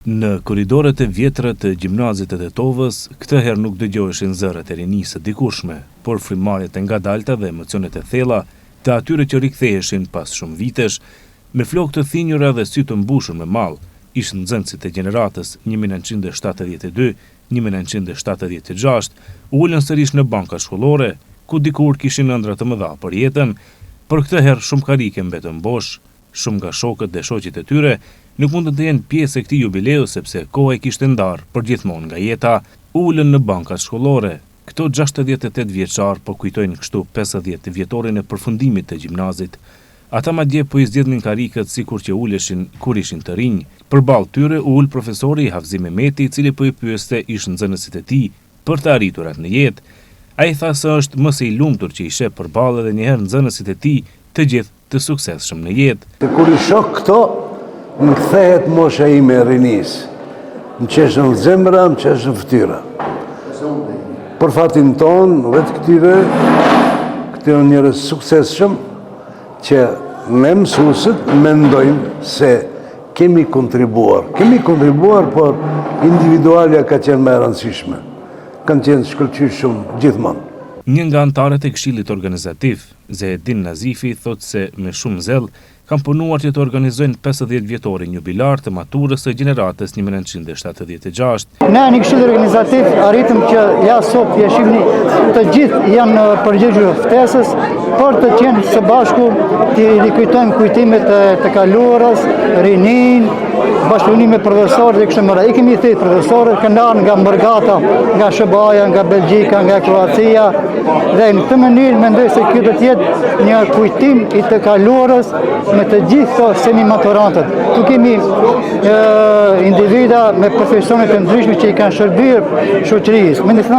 Në korridoret e vjetra të gjimnazit të Tetovës, këtë herë nuk dëgjoheshin zërat e rinisë së dikurshme, por frymëmarrjet e ngadalta dhe emocionet e thella të atyre që riktheheshin pas shumë vitesh, me flokë të thinjura dhe sy të mbushur me mall, ish nxënësit e gjeneratës 1972-1976 u ulën sërish në banka shkollore, ku dikur kishin ëndra të mëdha për jetën, por këtë herë shumë karike mbetën bosh. Shumë nga shokët dhe shoqit e tyre nuk mundën të jenë pjesë e këtij jubileu sepse koha e kishte ndarë përgjithmonë nga jeta, ulën në bankat shkollore. Këto 68 vjeçar po kujtojnë kështu 50 vjetorin e përfundimit të gjimnazit. Ata madje po i zgjedhin karikët sikur që uleshin kur ishin të rinj. Përballë tyre u ul profesori Havzi Mehmeti, i cili po i pyeste ish nxënësit e tij për të arriturat në jetë. Ai tha se është më së i lumtur që i sheh përballë edhe një herë nxënësit e tij të gjithë të suksesshëm në jetë. Kur i shoh këto, më kthehet mosha ime e rinisë. Më qesh në zemra, më qesh në fytyra. Për fatin ton, vetë këtyre njerëz suksesshëm që ne mësuesit mendojmë se kemi kontribuar. Por individualja ka qenë më e rëndësishme. Kanë qenë shkëlqyeshëm gjithmonë. Një nga anëtarët e këshillit organizativ, Zehedin Nazifi, thotë se me shumë zell kanë punuar që të organizojnë 50 vjetorin jubilar të maturës së gjeneratës 1976. Ne në këshill organizativ arritëm që ja sot jeshimni të gjithë janë përgjigjur ftesës për të qenë së bashku të rikujtojmë kujtimet të kaluarës, rinin, bashkëpunim me profesorët e kështu me radhë. I kemi thënë profesorët kanë ardhur nga Mërgata, nga SBA-ja, nga Belgjika, nga Kroacia dhe në këtë mënyrë mendoj se ky do të jetë një kujtim i të kaluarës me të gjithë këto semi-maturantët. Tu kemi individa me profesione të ndryshme që i kanë shërbyer shoqërisë. Mendoj se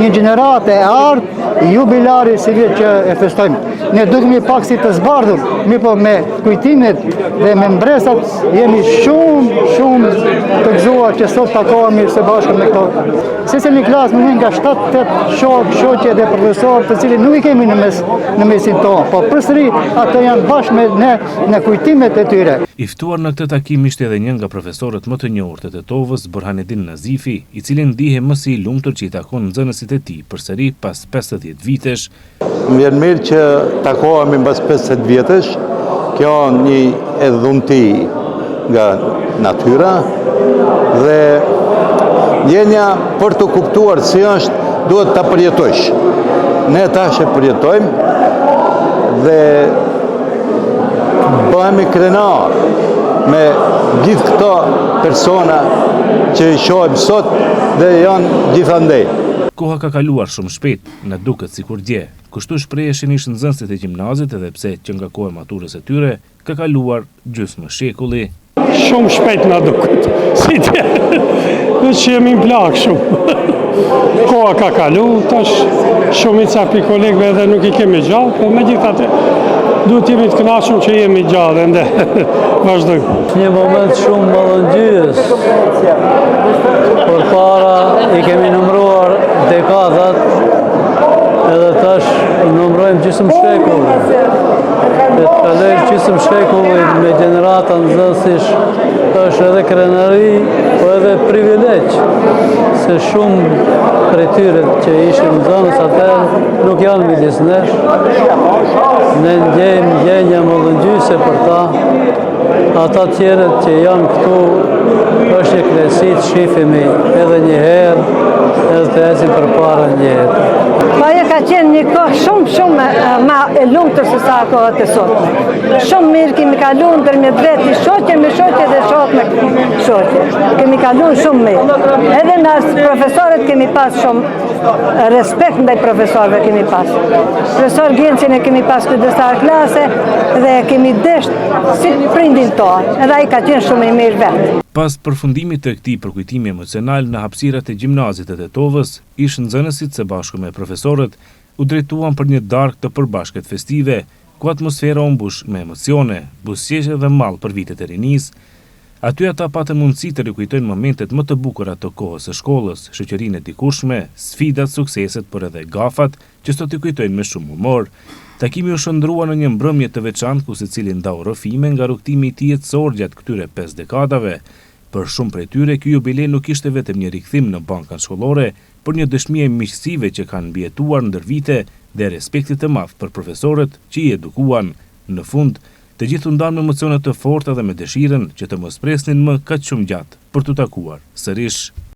një gjeneratë e ardhur jubilari si vjet që e festojmë. Ne dukemi pak si të zbardhur, mirëpo me kujtimet dhe me mbresat jemi shumë të gëzuar që sot takohemi së bashku me këto. Secili klasë më nga 7-8 shoqe dhe profesorë të cilët nuk i kemi në mesin tonë, po përsëri ato janë bashkë me ne në kujtimet e tyre. I ftuar në këtë takim ishte edhe një nga profesorët më të njohur të Tetovës, Burhanedin Nazifi, i cili ndihe më si i lumtur që i takon nxënësit e tij përsëri pas 50 vitesh. Më vjen mirë që takohemi mbas 50 vjetësh. Kjo një edhunti nga natyra dhe ndjenja për të kuptuar si është duhet ta përjetojsh. Ne tash e përjetojmë dhe bëhemi krenar me gjithë këto persona që i shohim sot dhe janë gjithandej. Koha ka kaluar shumë shpejt, në duket sikur dje. Kështu shpreheshin ish nxënësit e gjimnazit edhe pse që nga koha e maturës e tyre ka kaluar gjysmë shekulli. Shumë shpejt na duket. Si dje. Ne jemi në plak shumë. Koha ka kalu, tash shumica pi kolegëve edhe nuk i kemi gjallë, po megjithatë duhet jemi të kënaqur që jemi gjallë ende vazhdojmë. Një moment shumë mallëngjyes. Përpara i kemi numëruar dekadat, edhe tash i numërojmë gjysmë shekulli. Dhe të kalojmë gjysmë shekulli me gjenerata nxënësish është edhe krenari, po edhe privilegj, se shumë prej tyre që ishin nxënës atëherë nuk janë midis nesh. Ne ndjejmë ndjenja mallëngjyese për ta. Ata tjerët që janë këtu është një kënaqësi të shihemi edhe një herë, edhe të ecim përpara një jetë. Ajo ka qenë një kohë shumë ma e lumtur se sa kohët e sotme. Shumë mirë kemi kaluar ndërmjet vetë shoqe me shoqe dhe shoqe me shoqe. Kemi kaluar shumë mirë. Edhe me profesorët kemi pas shumë respekt ndaj profesorëve kemi pas. Profesor Gjencin e kemi pas kujdestar klase dhe kemi dashur si prindin tonë. Edhe ai ka qenë shumë i mirë vetë. Pas përfundimit të këtij përkujtimi emocional në hapësirat e gjimnazit të Tetovës, ish nxënësit së bashku me profesorët u drejtuan për një darkë të përbashkët festive, ku atmosfera u mbush me emocione, buzëqeshje dhe mall për vitet e rinisë. Aty ata patën mundësi të rikujtojnë momentet më të bukura të kohës së shkollës, shoqërinë e dikurshme, sfidat, sukseset, por edhe gafat që sot i kujtojnë me shumë humor. Takimi u shndrua në një mbrëmje të veçantë ku secili ndau rrëfime nga rrugtimi i tij jetësor gjatë këtyre 5 dekadave. Për shumë prej tyre, ky jubilej nuk ishte vetëm një rikthim në bankën shkollore, por një dëshmi e miqësive që kanë mbijetuar ndër vite dhe respektit të madh për profesorët që i edukuan. Në fund, të gjithë u ndanë me emocione të forta dhe me dëshirën që të mos presnin më kaq shumë gjatë për t'u takuar sërish.